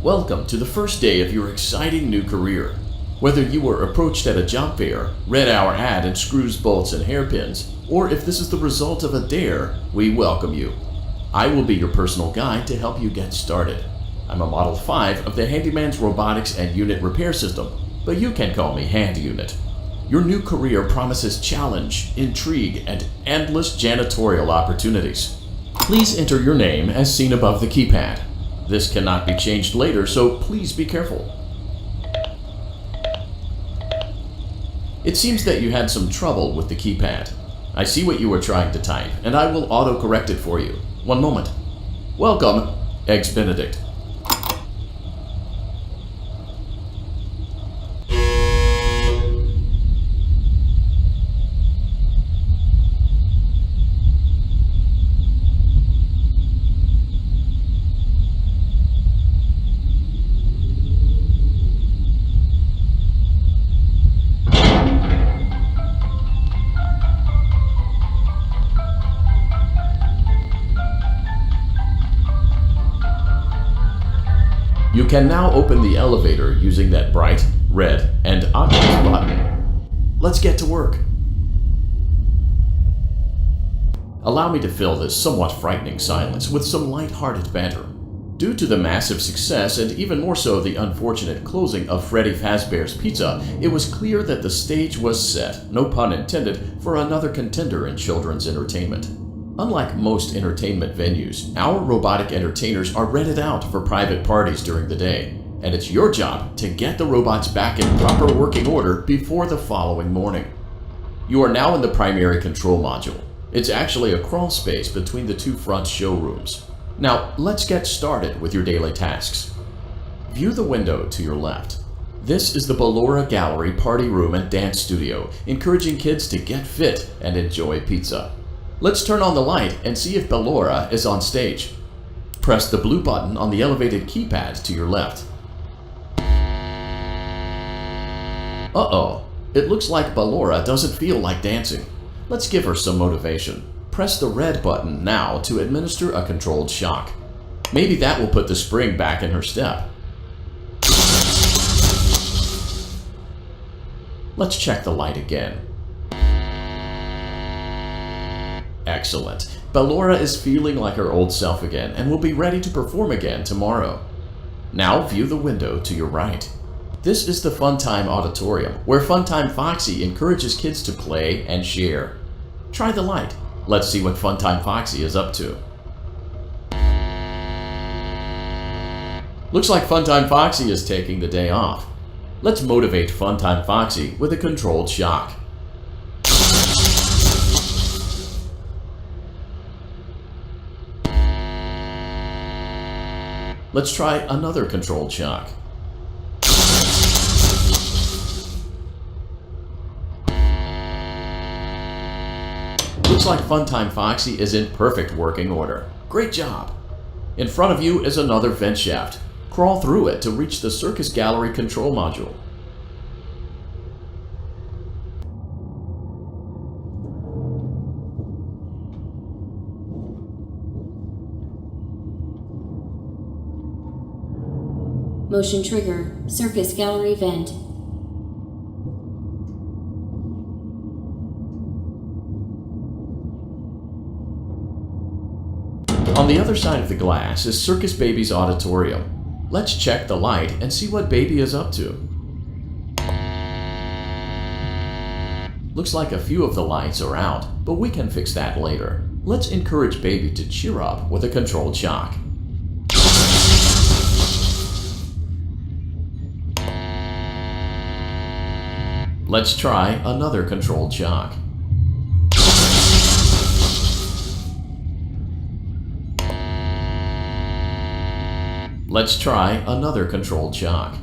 Welcome to the first day of your exciting new career. Whether you were approached at a job fair, read our ad in screws, bolts, and hairpins, or if this is the result of a dare, we welcome you. I will be your personal guide to help you get started. I'm a Model 5 of the Handyman's Robotics and Unit Repair System, but you can call me Hand Unit. Your new career promises challenge, intrigue, and endless janitorial opportunities. Please enter your name as seen above the keypad. This cannot be changed later, so please be careful. It seems that you had some trouble with the keypad. I see what you were trying to type, and I will auto-correct it for you. One moment. Welcome, Eggs Benedict. You can now open the elevator using that bright, red, and obvious button. Let's get to work. Allow me to fill this somewhat frightening silence with some light-hearted banter. Due to the massive success, and even more so the unfortunate closing of Freddy Fazbear's Pizza, it was clear that the stage was set, no pun intended, for another contender in children's entertainment. Unlike most entertainment venues, our robotic entertainers are rented out for private parties during the day, and it's your job to get the robots back in proper working order before the following morning. You are now in the primary control module. It's actually a crawl space between the two front showrooms. Now, let's get started with your daily tasks. View the window to your left. This is the Ballora Gallery Party Room and Dance Studio, encouraging kids to get fit and enjoy pizza. Let's turn on the light and see if Ballora is on stage. Press the blue button on the elevated keypad to your left. Uh-oh, it looks like Ballora doesn't feel like dancing. Let's give her some motivation. Press the red button now to administer a controlled shock. Maybe that will put the spring back in her step. Let's check the light again. Excellent. Ballora is feeling like her old self again and will be ready to perform again tomorrow. Now view the window to your right. This is the Funtime Auditorium, where Funtime Foxy encourages kids to play and share. Try the light. Let's see what Funtime Foxy is up to. Looks like Funtime Foxy is taking the day off. Let's motivate Funtime Foxy with a controlled shock. Let's try another controlled shock. Looks like Funtime Foxy is in perfect working order. Great job! In front of you is another vent shaft. Crawl through it to reach the Circus Gallery control module. Motion trigger, Circus Gallery vent. On the other side of the glass is Circus Baby's auditorium. Let's check the light and see what Baby is up to. Looks like a few of the lights are out, but we can fix that later. Let's encourage Baby to cheer up with a controlled shock. Let's try another controlled shock. Let's try another controlled shock.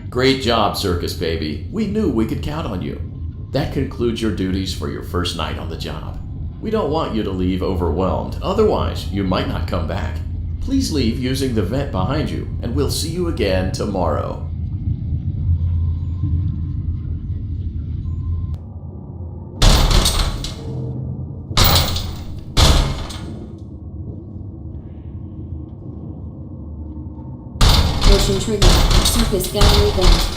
Great job, Circus Baby. We knew we could count on you. That concludes your duties for your first night on the job. We don't want you to leave overwhelmed, otherwise you might not come back. Please leave using the vent behind you, and we'll see you again tomorrow. Motion trigger. Circus gallery vent.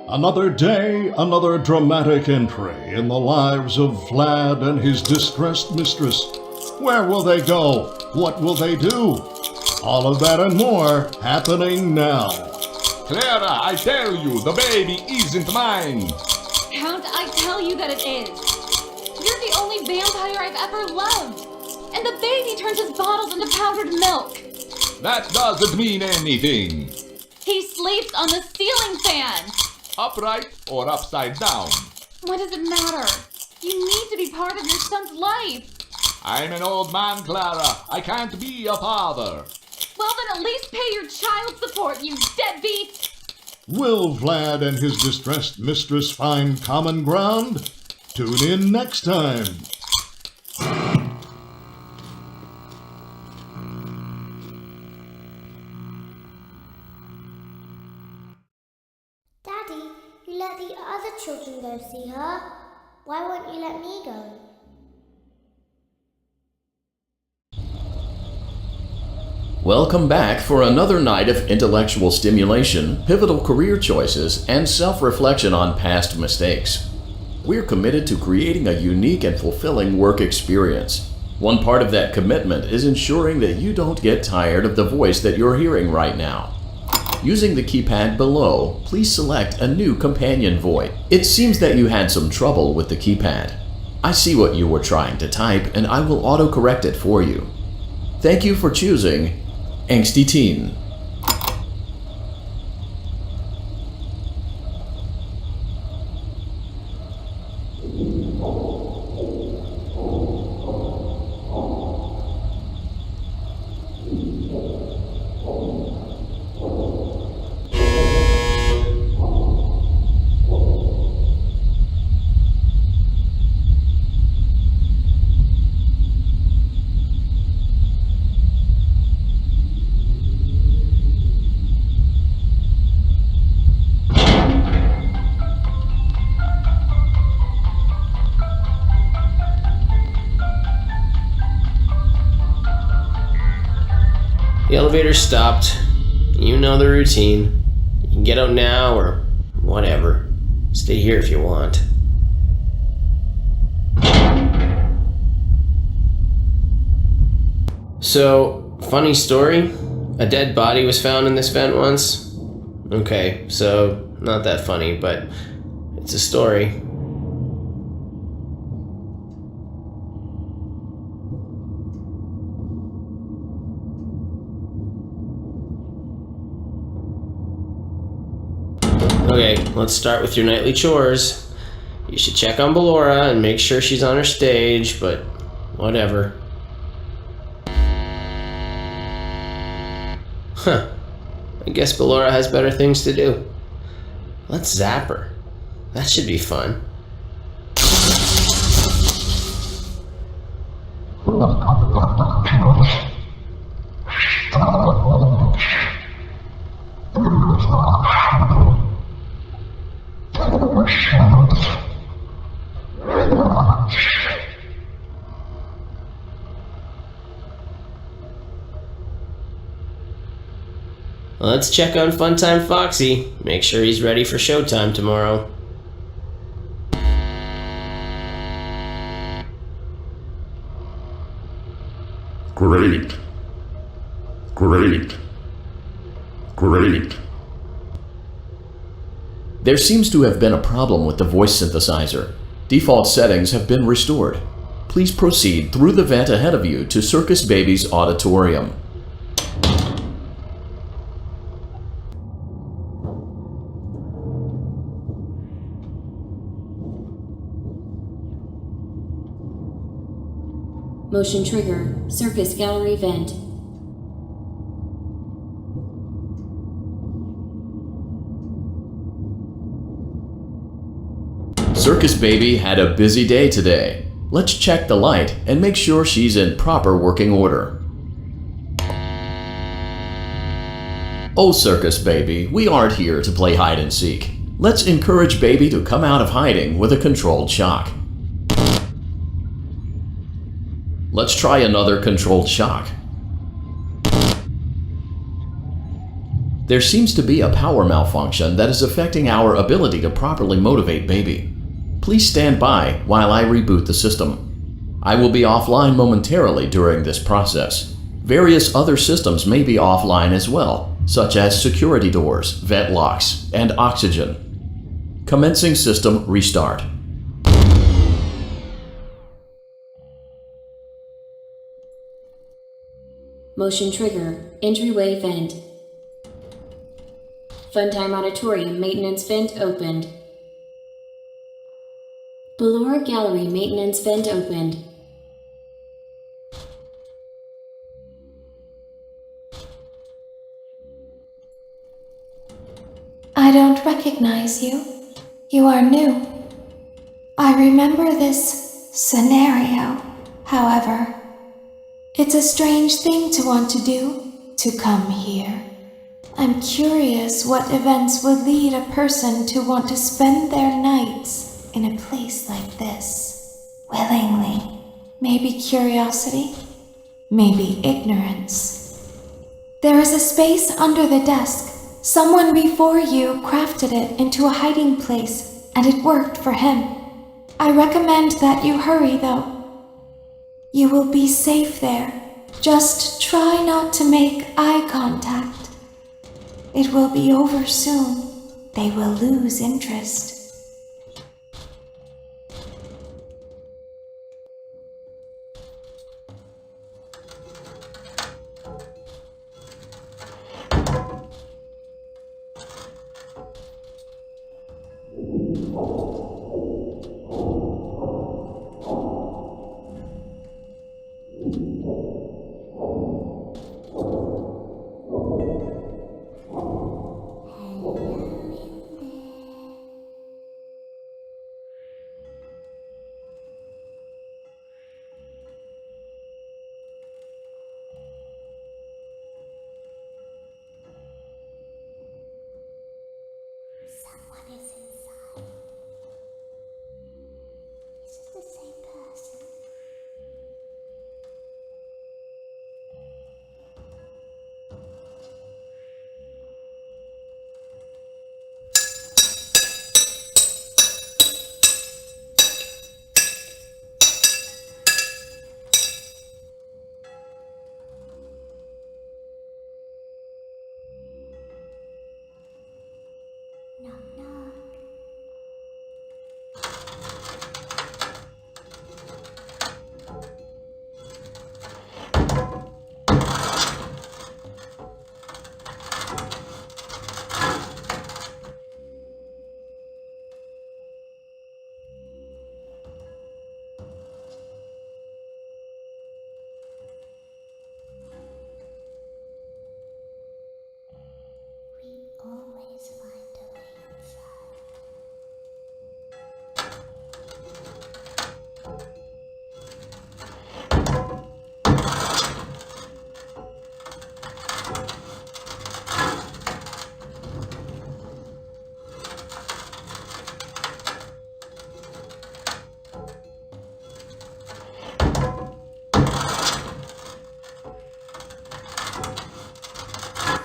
Another day, another dramatic entry in the lives of Vlad and his distressed mistress. Where will they go? What will they do? All of that and more happening now. Clara, I tell you, the baby isn't mine. Count, I tell you that it is. You're the only vampire I've ever loved. And the baby turns his bottles into powdered milk. That doesn't mean anything. He sleeps on the ceiling fan. Upright or upside down? What does it matter? You need to be part of your son's life. I'm an old man, Clara. I can't be a father. Well, then at least pay your child support, you deadbeat! Will Vlad and his distressed mistress find common ground? Tune in next time. Daddy, you let the other children go see her. Why won't you let me go? Welcome back for another night of intellectual stimulation, pivotal career choices, and self-reflection on past mistakes. We're committed to creating a unique and fulfilling work experience. One part of that commitment is ensuring that you don't get tired of the voice that you're hearing right now. Using the keypad below, please select a new companion voice. It seems that you had some trouble with the keypad. I see what you were trying to type, and I will autocorrect it for you. Thank you for choosing Angsty Teen. The elevator stopped. You know the routine. You can get out now or whatever. Stay here if you want. So, funny story. A dead body was found in this vent once. Okay, so not that funny, but it's a story. Okay, let's start with your nightly chores. You should check on Ballora and make sure she's on her stage, but whatever. Huh. I guess Ballora has better things to do. Let's zap her. That should be fun. Let's check on Funtime Foxy. Make sure he's ready for showtime tomorrow. Great. Great. Great. There seems to have been a problem with the voice synthesizer. Default settings have been restored. Please proceed through the vent ahead of you to Circus Baby's auditorium. Motion trigger. Circus gallery vent. Circus Baby had a busy day today. Let's check the light and make sure she's in proper working order. Oh, Circus Baby, we aren't here to play hide and seek. Let's encourage Baby to come out of hiding with a controlled shock. Let's try another controlled shock. There seems to be a power malfunction that is affecting our ability to properly motivate Baby. Please stand by while I reboot the system. I will be offline momentarily during this process. Various other systems may be offline as well, such as security doors, vent locks, and oxygen. Commencing system restart. Motion trigger. Entryway vent. Funtime Auditorium maintenance vent opened. Ballora Gallery maintenance vent opened. I don't recognize you. You are new. I remember this scenario, however. It's a strange thing to want to do, to come here. I'm curious what events would lead a person to want to spend their nights in a place like this. Willingly. Maybe curiosity, maybe ignorance. There is a space under the desk. Someone before you crafted it into a hiding place, and it worked for him. I recommend that you hurry, though. You will be safe there. Just try not to make eye contact. It will be over soon. They will lose interest. Someone is inside. Is it the same person? Knock, knock. We always find a way inside.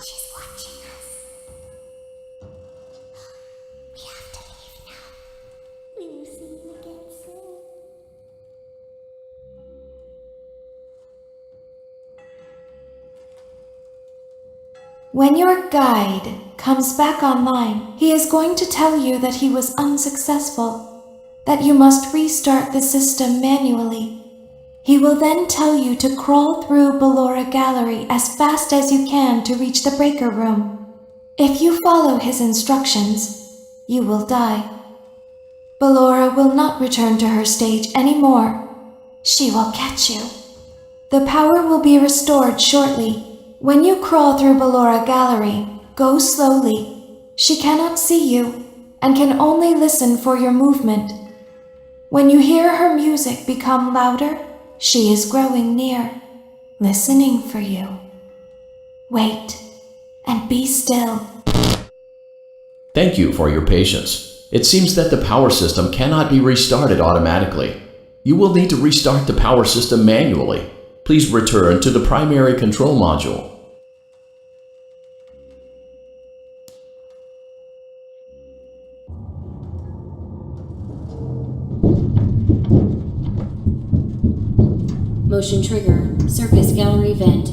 She's watching us. We have to leave now. We will see you again soon. When your guide comes back online, he is going to tell you that he was unsuccessful, that you must restart the system manually. He will then tell you to crawl through Ballora Gallery as fast as you can to reach the breaker room. If you follow his instructions, you will die. Ballora will not return to her stage anymore. She will catch you. The power will be restored shortly. When you crawl through Ballora Gallery, go slowly. She cannot see you and can only listen for your movement. When you hear her music become louder, she is growing near, listening for you. Wait, and be still. Thank you for your patience. It seems that the power system cannot be restarted automatically. You will need to restart the power system manually. Please return to the primary control module. Motion trigger. Circus gallery vent.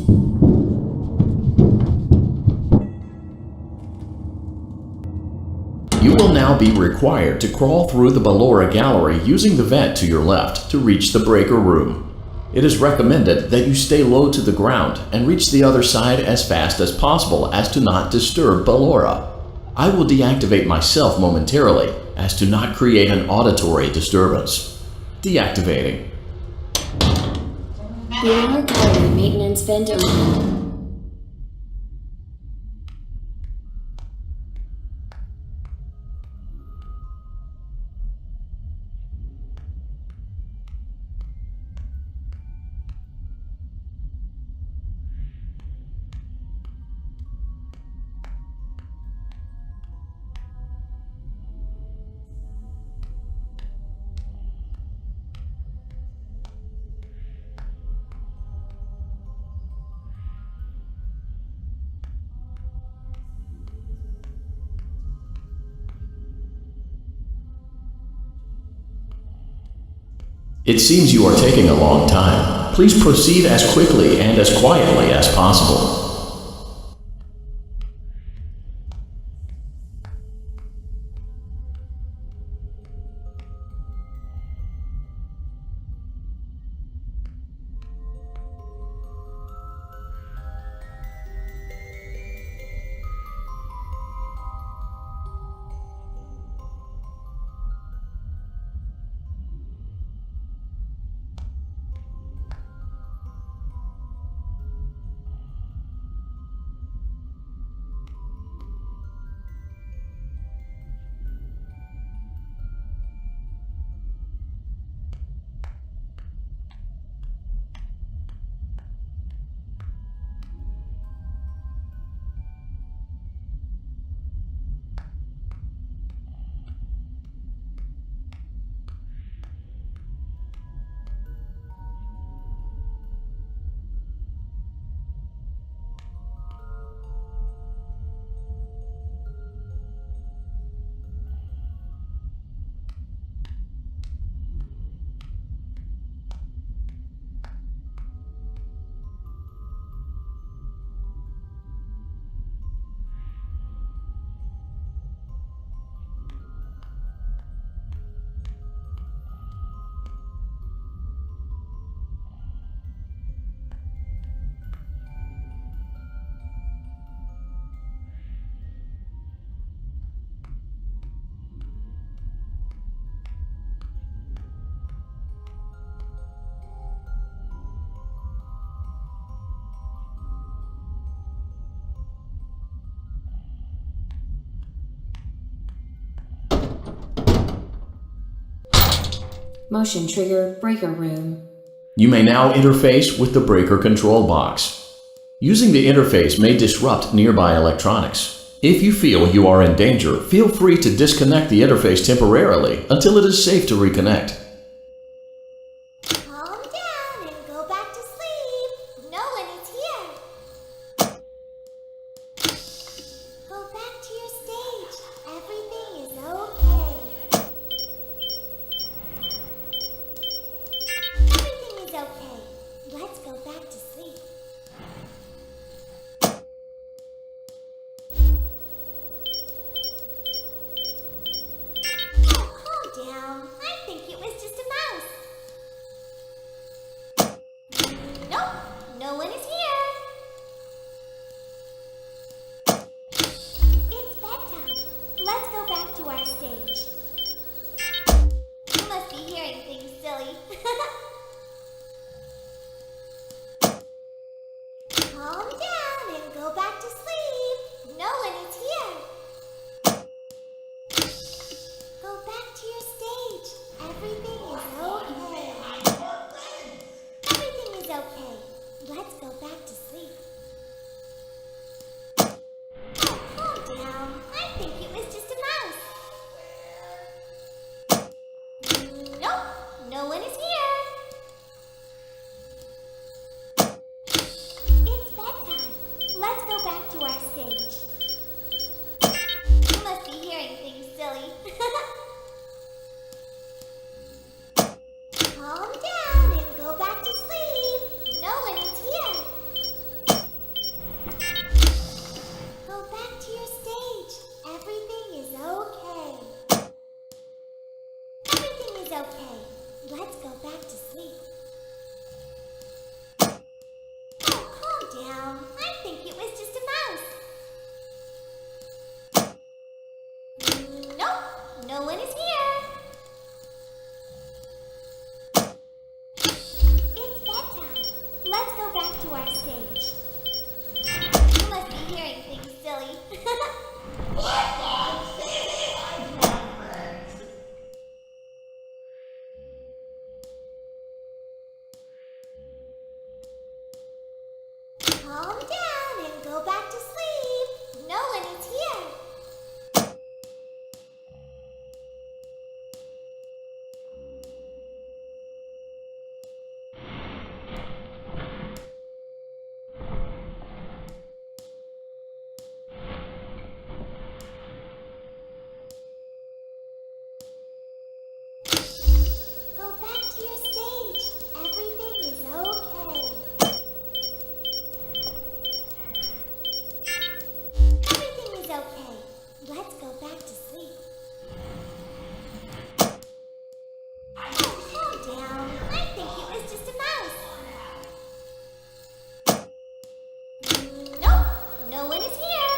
You will now be required to crawl through the Ballora gallery using the vent to your left to reach the breaker room. It is recommended that you stay low to the ground and reach the other side as fast as possible as to not disturb Ballora. I will deactivate myself momentarily as to not create an auditory disturbance. Deactivating. Ballora gallery maintenance vent open. It seems you are taking a long time. Please proceed as quickly and as quietly as possible. Motion trigger breaker room. You may now interface with the breaker control box. Using the interface may disrupt nearby electronics. If you feel you are in danger, feel free to disconnect the interface temporarily until it is safe to reconnect. Calm down and go back to sleep. No one is here. Go back to your stage. Everything is okay. Everything is okay. Let's go back to sleep. Oh, calm down. I think it was just a mouse. Nope, no one is here. It's bedtime. Let's go back to our stage. You must be hearing things, silly. Calm down and go back to sleep. No one is here. Go back to your stage. Everything is down. I think it was just a mouse. Nope, no one is here. It's bedtime. Let's go back to our stage. You must be hearing things, silly. Calm down and go back to sleep. No one is here. Go back to your stage. Everything is okay. Everything is okay. Let's go back to sleep. Oh, calm down. I think it was just a mouse. Nope, no one is here.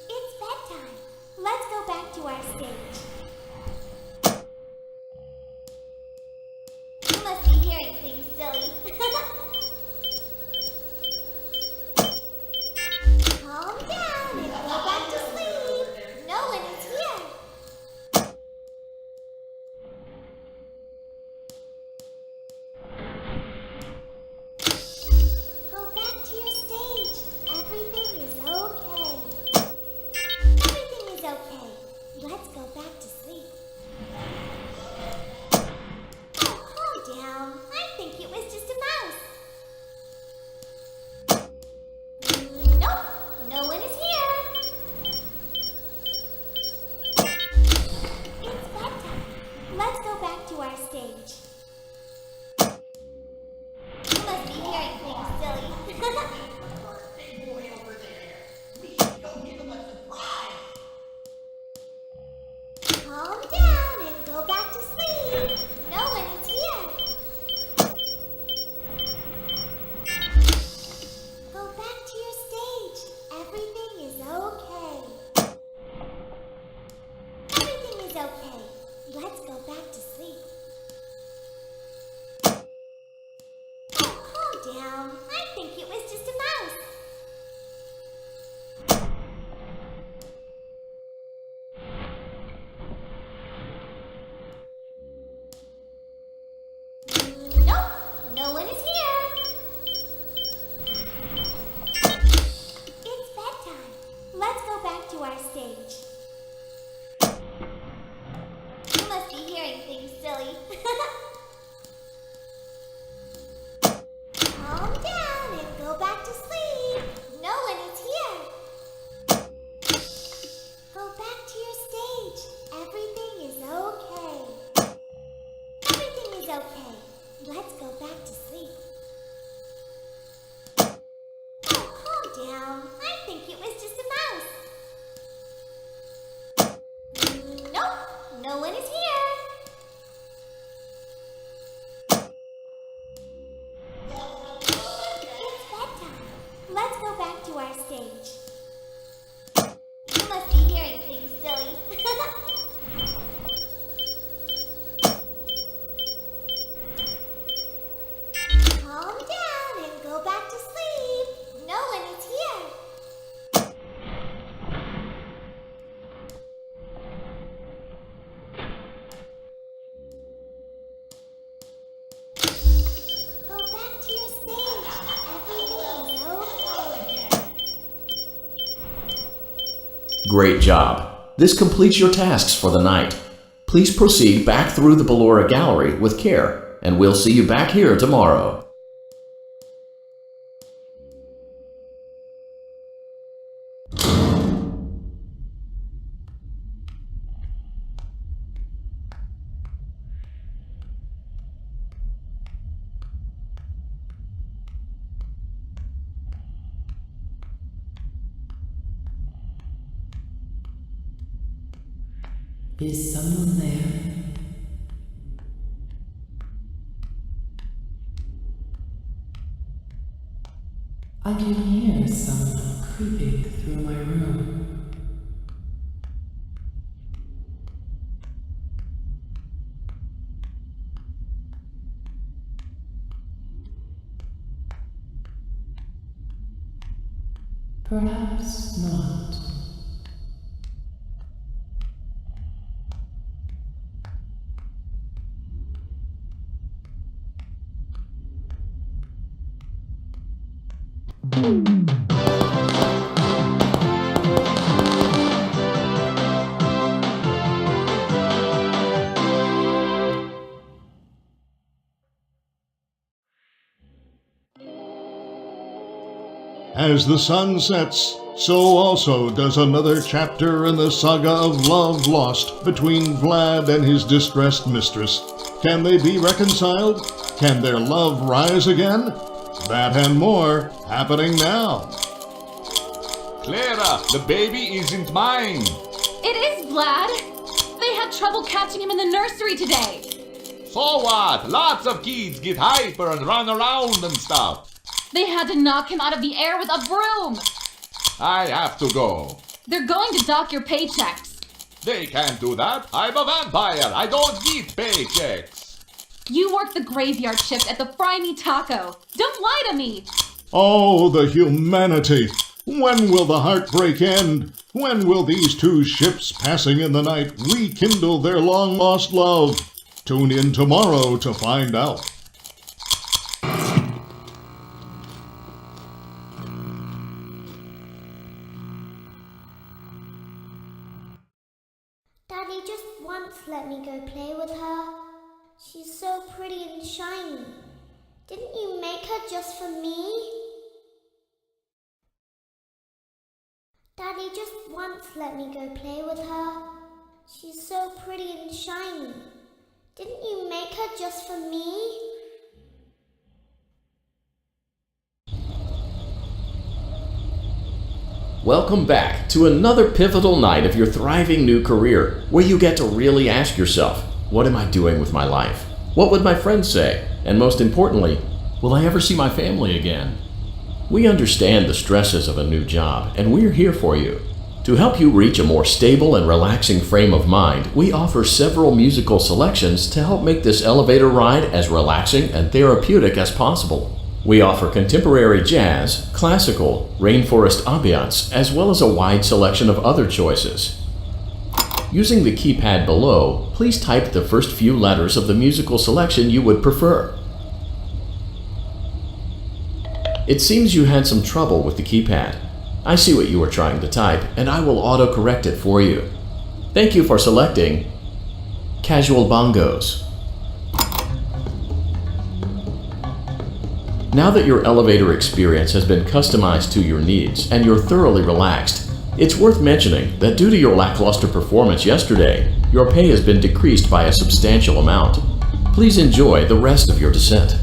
It's bedtime. Let's go back to our stage. You must be hearing things, silly. Calm down and go back to sleep. No one is here. Go back to your stage. Everything is okay. Everything is okay. Let's go back to sleep. Oh, calm down. I think it was just a mouse. Nope, no one is here. It's bedtime. Let's go back to our stage. You must be hearing things, silly. Calm down and go back to sleep. No one is here. Go back to your stage. Everything is okay. Everything is okay. Let's go back to sleep. Oh, calm down. I think it was just a mouse. Nope, no one is here. It's bedtime. Let's go back to our stage. You must be hearing things, silly. Calm down and go back to sleep. No one is here. Go back to your stage. Everything is okay. Everything is okay. Let's go back to sleep. Oh, calm down. I think it was just a mouse. Nope, no one is here. It's bedtime. Let's go back to our stage. You must be hearing things, silly. Calm down and go back to sleep. No one is here. Go back to your stage. Everything is okay. Great job. This completes your tasks for the night. Please proceed back through the Ballora Gallery with care, and we'll see you back here tomorrow. Is someone there? I can hear someone creeping through my room. Perhaps not. As the sun sets, so also does another chapter in the saga of love lost between Vlad and his distressed mistress. Can they be reconciled? Can their love rise again? That and more happening now. Clara, the baby isn't mine. It is, Vlad! They had trouble catching him in the nursery today. So what? Lots of kids get hyper and run around and stuff. They had to knock him out of the air with a broom. I have to go. They're going to dock your paychecks. They can't do that. I'm a vampire. I don't get paychecks. You work the graveyard shift at the Fry Me Taco. Don't lie to me. Oh, the humanity! When will the heartbreak end? When will these two ships passing in the night rekindle their long-lost love? Tune in tomorrow to find out. Daddy just once let me go play with her. She's so pretty and shiny. Didn't you make her just for me? Daddy just once let me go play with her. She's so pretty and shiny. Didn't you make her just for me? Welcome back to another pivotal night of your thriving new career, where you get to really ask yourself, what am I doing with my life? What would my friends say? And most importantly, will I ever see my family again? We understand the stresses of a new job, and we're here for you. To help you reach a more stable and relaxing frame of mind, we offer several musical selections to help make this elevator ride as relaxing and therapeutic as possible. We offer contemporary jazz, classical, rainforest ambiance, as well as a wide selection of other choices. Using the keypad below, please type the first few letters of the musical selection you would prefer. It seems you had some trouble with the keypad. I see what you were trying to type, and I will auto-correct it for you. Thank you for selecting Casual Bongos. Now that your elevator experience has been customized to your needs and you're thoroughly relaxed, it's worth mentioning that due to your lackluster performance yesterday, your pay has been decreased by a substantial amount. Please enjoy the rest of your descent.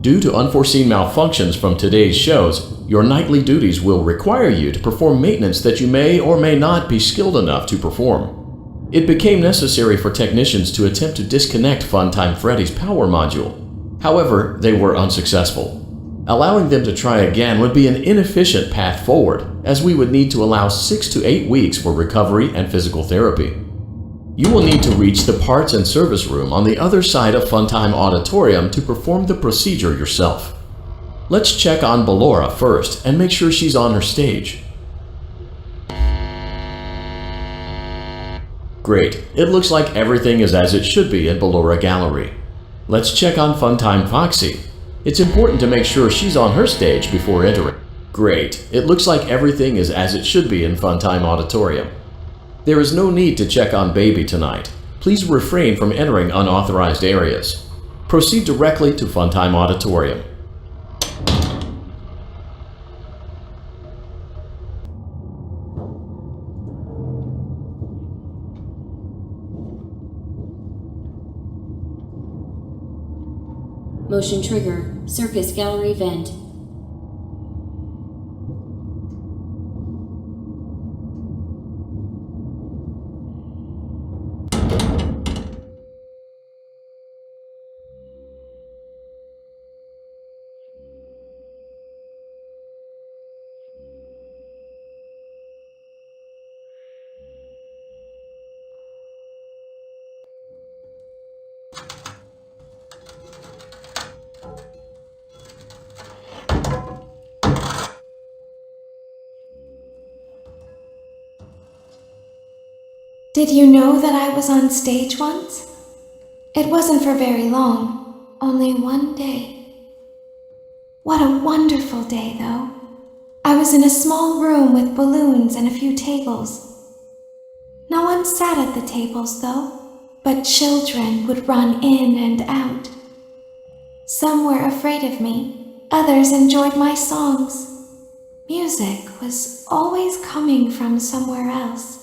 Due to unforeseen malfunctions from today's shows, your nightly duties will require you to perform maintenance that you may or may not be skilled enough to perform. It became necessary for technicians to attempt to disconnect Funtime Freddy's power module. However, they were unsuccessful. Allowing them to try again would be an inefficient path forward, as we would need to allow 6 to 8 weeks for recovery and physical therapy. You will need to reach the parts and service room on the other side of Funtime Auditorium to perform the procedure yourself. Let's check on Ballora first and make sure she's on her stage. Great, it looks like everything is as it should be in Ballora Gallery. Let's check on Funtime Foxy. It's important to make sure she's on her stage before entering. Great, it looks like everything is as it should be in Funtime Auditorium. There is no need to check on Baby tonight. Please refrain from entering unauthorized areas. Proceed directly to Funtime Auditorium. Motion trigger. Circus gallery vent. Did you know that I was on stage once? It wasn't for very long, only one day. What a wonderful day, though. I was in a small room with balloons and a few tables. No one sat at the tables, though, but children would run in and out. Some were afraid of me, others enjoyed my songs. Music was always coming from somewhere else.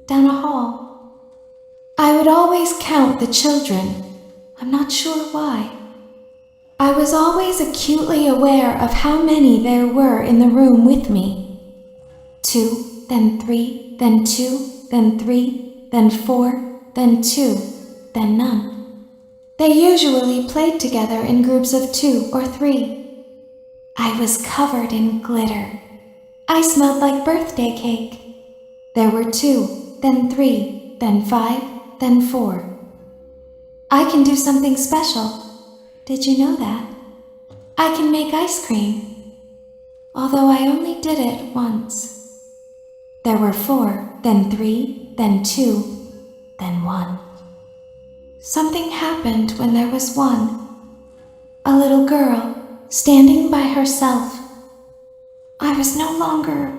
Down a hall. I would always count the children. I'm not sure why. I was always acutely aware of how many there were in the room with me. 2, then 3, then 2, then 3, then 4, then 2, then none. They usually played together in groups of 2 or 3. I was covered in glitter. I smelled like birthday cake. There were 2. Then 3, then 5, then 4. I can do something special. Did you know that? I can make ice cream. Although I only did it once. There were 4, then 3, then 2, then 1. Something happened when there was 1. A little girl, standing by herself. I was no longer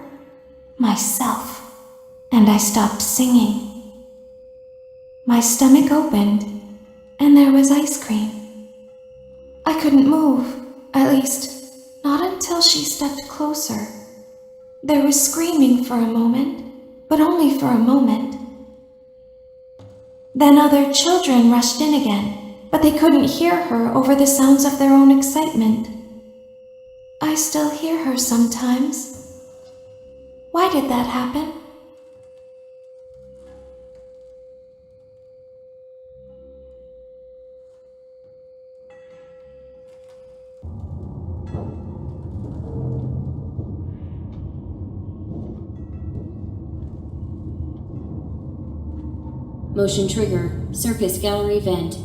myself. And I stopped singing. My stomach opened, and there was ice cream. I couldn't move, at least, not until she stepped closer. There was screaming for a moment, but only for a moment. Then other children rushed in again, but they couldn't hear her over the sounds of their own excitement. I still hear her sometimes. Why did that happen? Motion trigger. Circus gallery vent.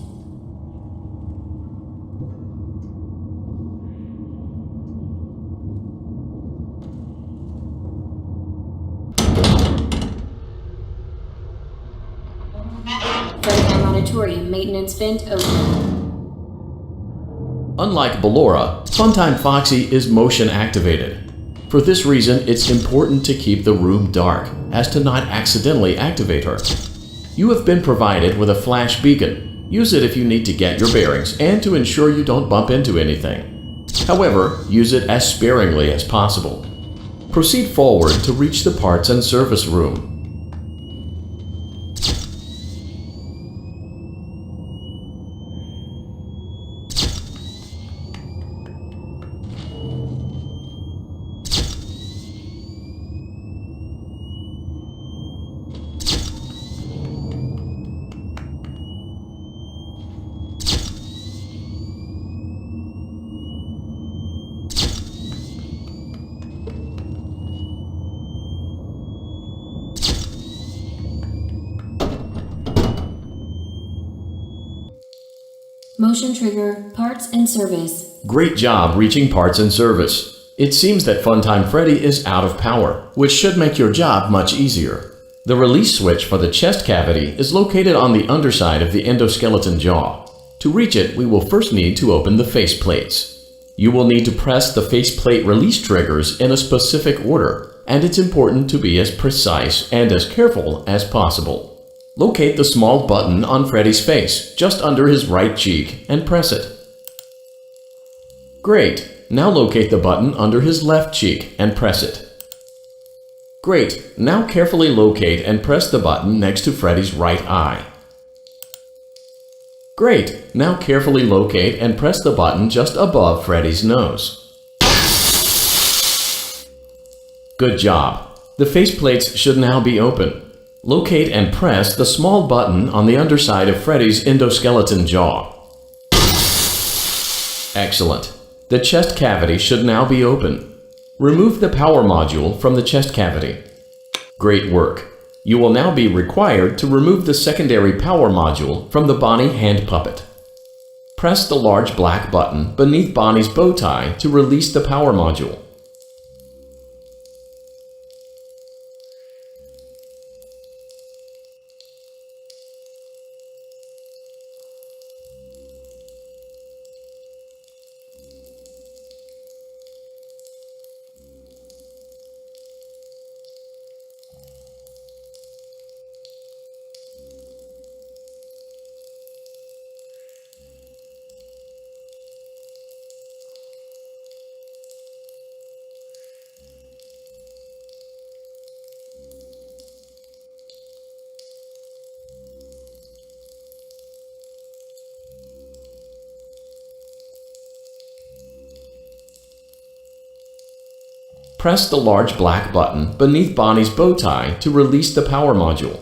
Freddy auditorium maintenance vent open. Unlike Ballora, Funtime Foxy is motion activated. For this reason, it's important to keep the room dark, as to not accidentally activate her. You have been provided with a flash beacon. Use it if you need to get your bearings and to ensure you don't bump into anything. However, use it as sparingly as possible. Proceed forward to reach the parts and service room. Motion trigger. Parts and service. Great job reaching parts and service. It seems that Funtime Freddy is out of power, which should make your job much easier. The release switch for the chest cavity is located on the underside of the endoskeleton jaw. To reach it, we will first need to open the face plates. You will need to press the faceplate release triggers in a specific order, and it's important to be as precise and as careful as possible. Locate the small button on Freddy's face, just under his right cheek, and press it. Great! Now locate the button under his left cheek and press it. Great! Now carefully locate and press the button next to Freddy's right eye. Great! Now carefully locate and press the button just above Freddy's nose. Good job! The faceplates should now be open. Locate and press the small button on the underside of Freddy's endoskeleton jaw. Excellent. The chest cavity should now be open. Remove the power module from the chest cavity. Great work. You will now be required to remove the secondary power module from the Bonnie hand puppet. Press the large black button beneath Bonnie's bow tie to release the power module. Press the large black button beneath Bonnie's bow tie to release the power module.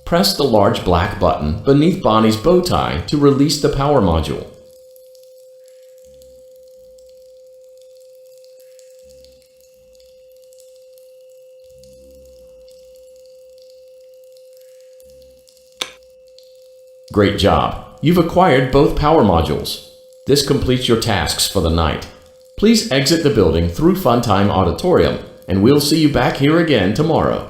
Press the large black button beneath Bonnie's bow tie to release the power module. Great job! You've acquired both power modules. This completes your tasks for the night. Please exit the building through Funtime Auditorium, and we'll see you back here again tomorrow.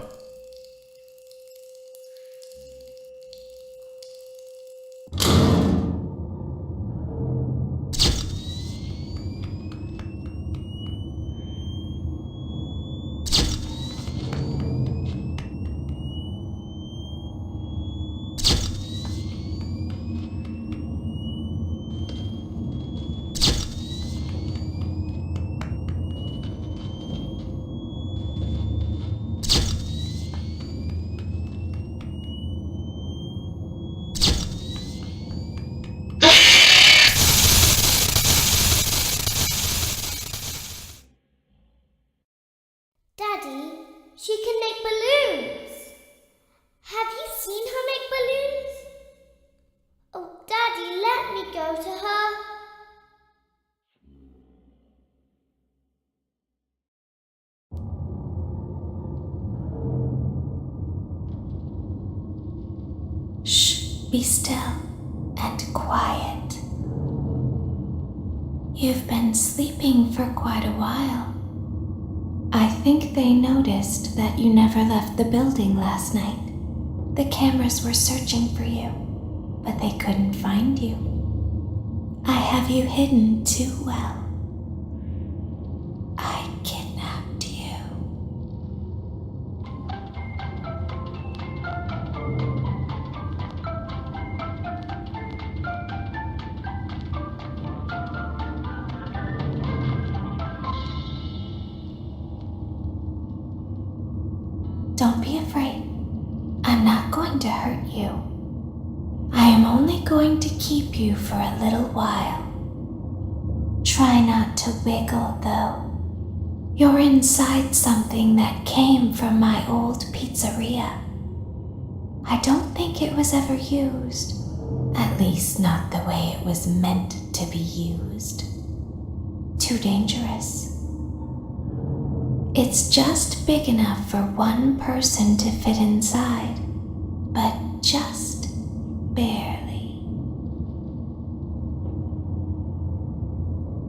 Daddy, she can make balloons. Have you seen her make balloons? Oh, Daddy, let me go to her. Shh, be still and quiet. You've been sleeping for quite a while. I think they noticed that you never left the building last night. The cameras were searching for you, but they couldn't find you. I have you hidden too well. I kidnapped you. Don't be afraid. I'm not going to hurt you. I am only going to keep you for a little while. Try not to wiggle, though. You're inside something that came from my old pizzeria. I don't think it was ever used. At least not the way it was meant to be used. Too dangerous. It's just big enough for one person to fit inside, but just barely.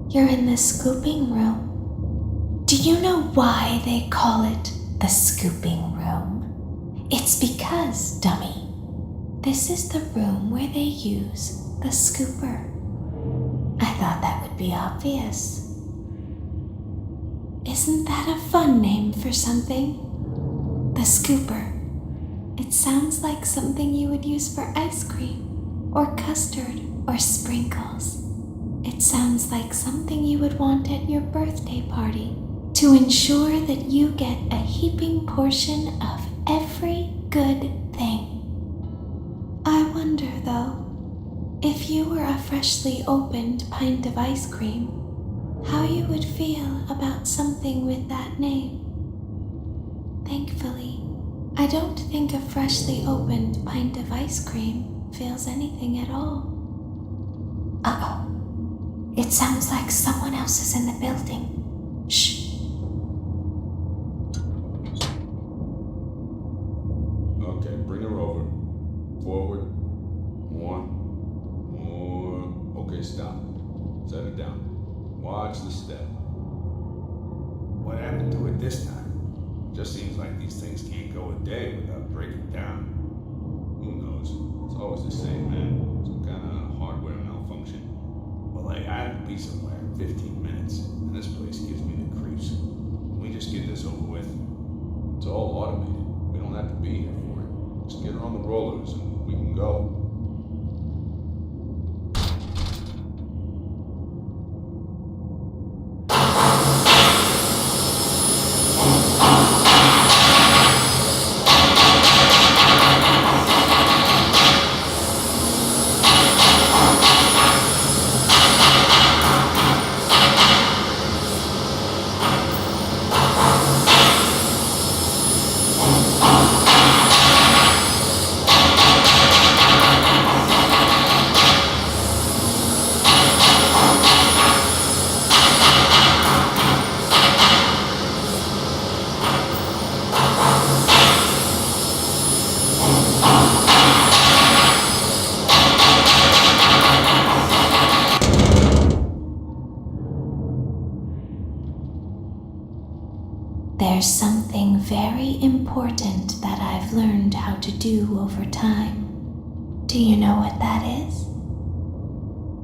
You're in the scooping room. Do you know why they call it the scooping room? It's because, dummy, this is the room where they use the scooper. I thought that would be obvious. Isn't that a fun name for something? The scooper. It sounds like something you would use for ice cream, or custard, or sprinkles. It sounds like something you would want at your birthday party to ensure that you get a heaping portion of every good thing. I wonder, though, if you were a freshly opened pint of ice cream, how you would feel about something with that name. Thankfully, I don't think a freshly opened pint of ice cream feels anything at all. Uh-oh. It sounds like someone else is in the building. Shh. Okay, bring her over. Forward. One. More. Okay, stop. Set it down. Watch the step. What happened to it this time? Just seems like these things can't go a day without breaking down. Who knows? It's always the same, man. Some kind of hardware malfunction. Well, they had to be somewhere in 15 minutes. And this place gives me the creeps. Can we just get this over with? It's all automated. We don't have to be here for it. Just get her on the rollers and we can go. There's something very important that I've learned how to do over time. Do you know what that is?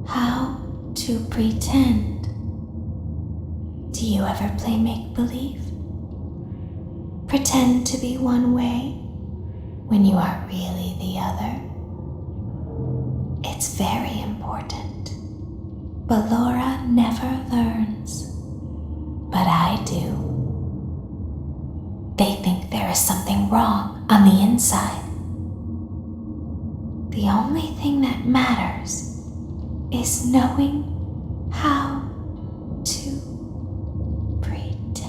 How to pretend. Do you ever play make-believe? Pretend to be one way when you are really the other. It's very important. But Laura never learns. But I do. They think there is something wrong on the inside. The only thing that matters is knowing how to pretend.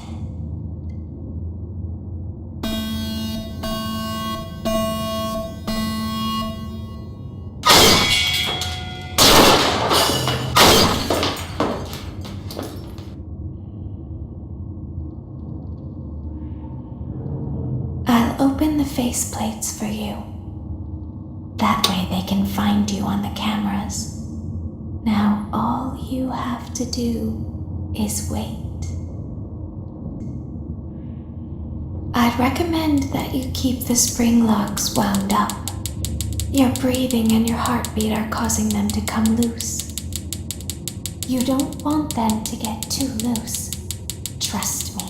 I'll open the faceplates for you. That way they can find you on the cameras. Now all you have to do is wait. I'd recommend that you keep the spring locks wound up. Your breathing and your heartbeat are causing them to come loose. You don't want them to get too loose. Trust me.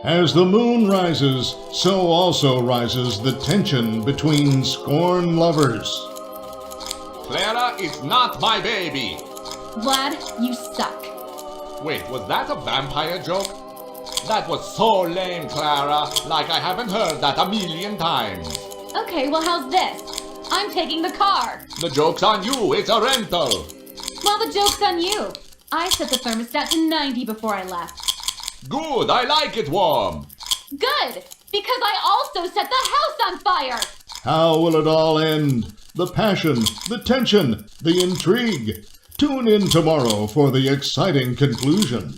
As the moon rises, so also rises the tension between scorn lovers. Clara is not my baby. Vlad, you suck. Wait, was that a vampire joke? That was so lame, Clara. Like I haven't heard that a million times. Okay, well, how's this? I'm taking the car. The joke's on you. It's a rental. Well, the joke's on you. I set the thermostat to 90 before I left. Good, I like it warm. Good, because I also set the house on fire. How will it all end? The passion, the tension, the intrigue. Tune in tomorrow for the exciting conclusion.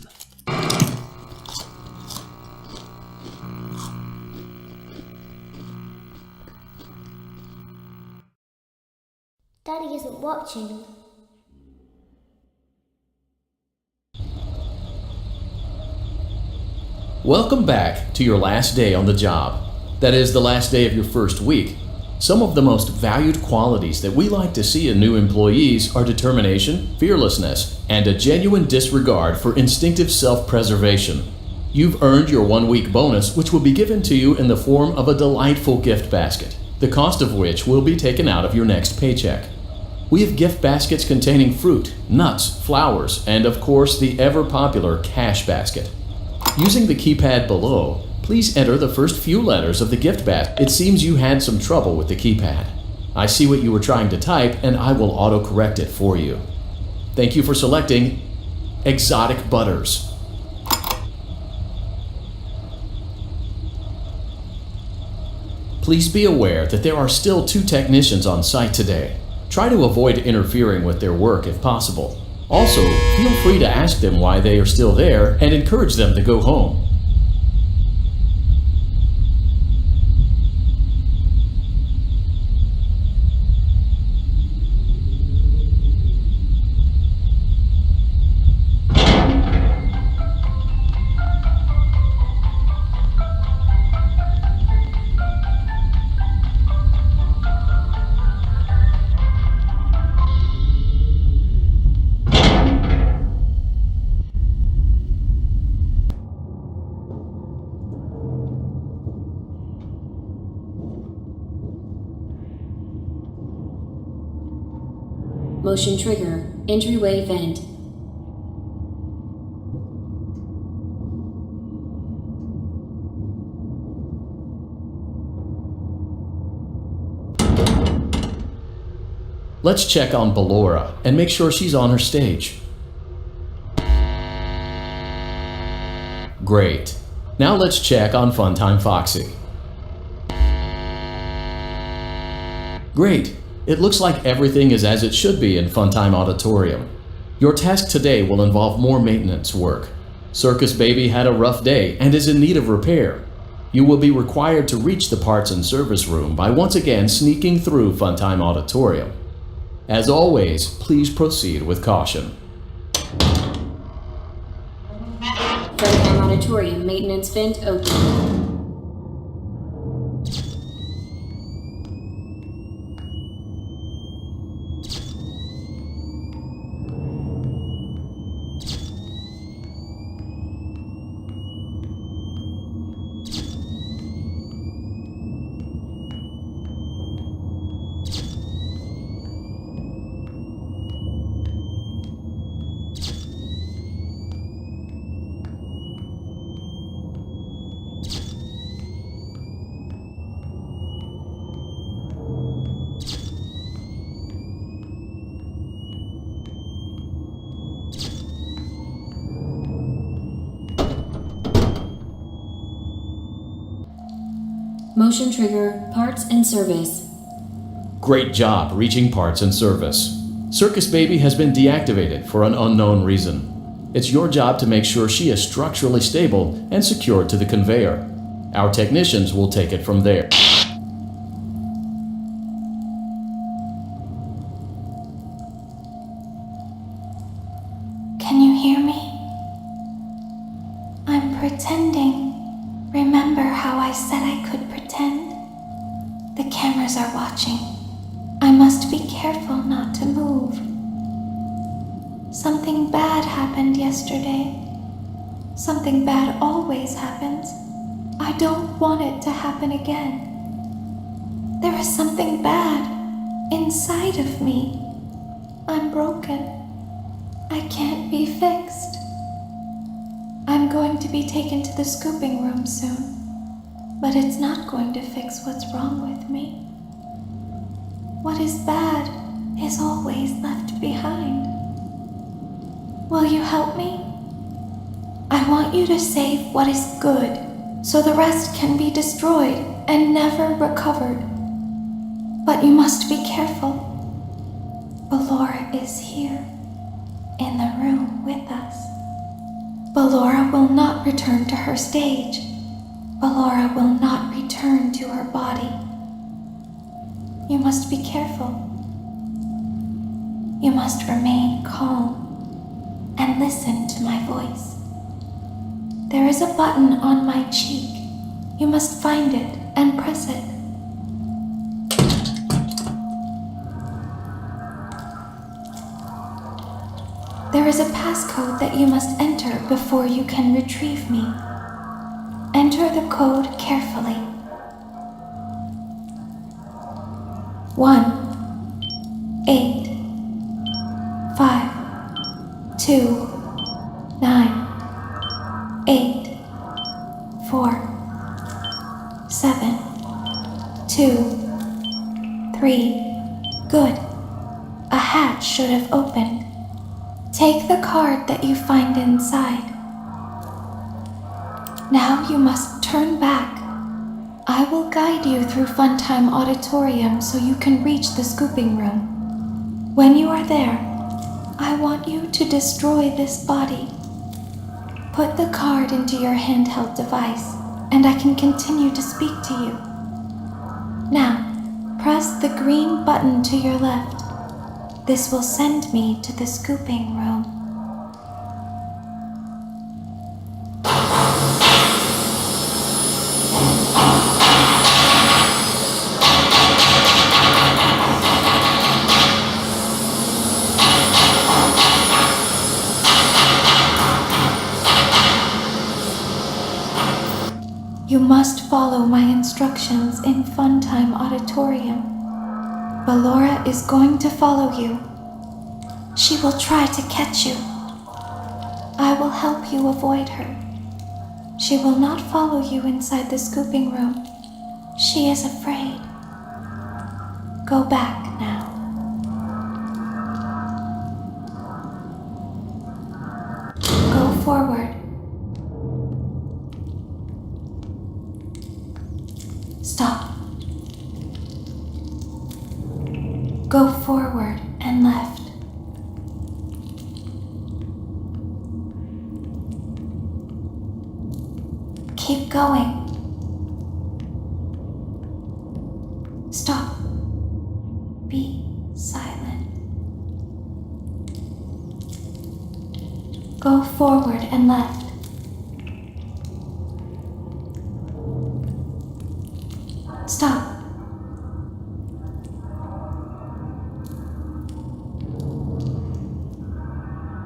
Daddy isn't watching. Welcome back to your last day on the job. That is, the last day of your first week. Some of the most valued qualities that we like to see in new employees are determination, fearlessness, and a genuine disregard for instinctive self-preservation. You've earned your 1-week bonus, which will be given to you in the form of a delightful gift basket, the cost of which will be taken out of your next paycheck. We have gift baskets containing fruit, nuts, flowers, and of course the ever-popular cash basket. Using the keypad below, please enter the first few letters of the gift basket. It seems you had some trouble with the keypad. I see what you were trying to type, and I will auto-correct it for you. Thank you for selecting Exotic Butters. Please be aware that there are still 2 technicians on site today. Try to avoid interfering with their work if possible. Also, feel free to ask them why they are still there and encourage them to go home. Motion trigger. Entryway vent. Let's check on Ballora and make sure she's on her stage. Great. Now let's check on Funtime Foxy. Great. It looks like everything is as it should be in Funtime Auditorium. Your task today will involve more maintenance work. Circus Baby had a rough day and is in need of repair. You will be required to reach the parts and service room by once again sneaking through Funtime Auditorium. As always, please proceed with caution. Funtime Auditorium maintenance vent open. Motion trigger, parts and service. Great job reaching parts and service. Circus Baby has been deactivated for an unknown reason. It's your job to make sure she is structurally stable and secured to the conveyor. Our technicians will take it from there. Can you hear me? I'm pretending. Remember how I said I could pretend? The cameras are watching. I must be careful not to move. Something bad happened yesterday. Something bad always happens. I don't want it to happen again. There is something bad inside of me. I'm broken. I can't be fixed. I'm going to be taken to the scooping room soon, but it's not going to fix what's wrong with me. What is bad is always left behind. Will you help me? I want you to save what is good, so the rest can be destroyed and never recovered. But you must be careful. Ballora is here, in the room with us. Ballora will not return to her stage. Ballora will not return to her body. You must be careful. You must remain calm and listen to my voice. There is a button on my cheek. You must find it and press it. There is a passcode that you must enter before you can retrieve me. Enter the code carefully. 1, 8, 5, 2, 9, 8, 4, 7, 2, 3. Good. A hatch should have opened. Take the card that you find inside. Now you must turn back. I will guide you through Funtime Auditorium so you can reach the scooping room. When you are there, I want you to destroy this body. Put the card into your handheld device, and I can continue to speak to you. Now, press the green button to your left. This will send me to the scooping room. You must follow my instructions in Funtime Auditorium. Ballora is going to follow you. She will try to catch you. I will help you avoid her. She will not follow you inside the scooping room. She is afraid. Go back now. Go forward. Stop. Go forward and left. Keep going. Stop. Be silent. Go forward and left. Stop.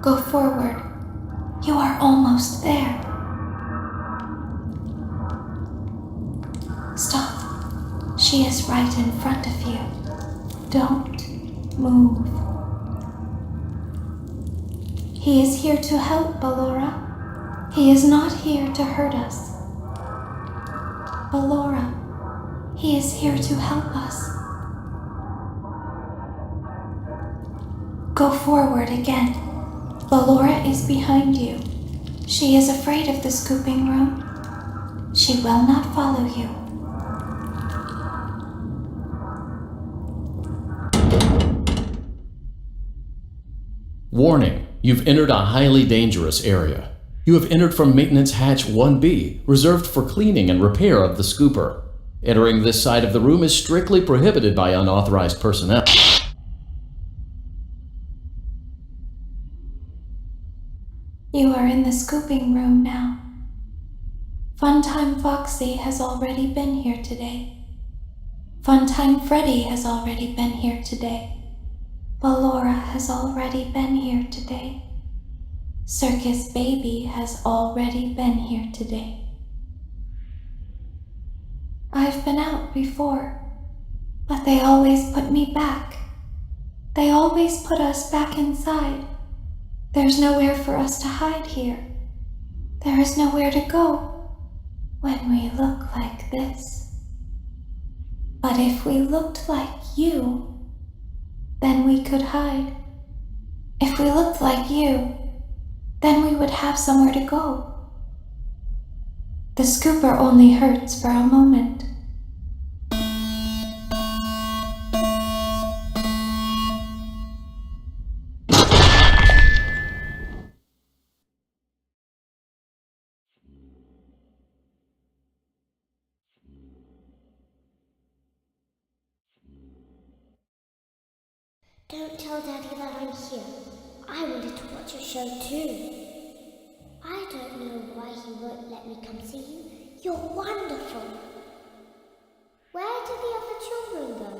Go forward. You are almost there. Stop. She is right in front of you. Don't move. He is here to help, Ballora. He is not here to hurt us. Ballora, he is here to help us. Go forward again. Ballora is behind you. She is afraid of the scooping room. She will not follow you. Warning, you've entered a highly dangerous area. You have entered from Maintenance Hatch 1B, reserved for cleaning and repair of the scooper. Entering this side of the room is strictly prohibited by unauthorized personnel. You are in the scooping room now. Funtime Foxy has already been here today. Funtime Freddy has already been here today. Ballora has already been here today. Circus Baby has already been here today. I've been out before, but they always put me back. They always put us back inside. There's nowhere for us to hide here. There is nowhere to go when we look like this. But if we looked like you, then we could hide. If we looked like you, then we would have somewhere to go. The scooper only hurts for a moment. Don't tell Daddy that I'm here. I wanted to watch your show too. I don't know why he won't let me come see you. You're wonderful. Where did the other children go?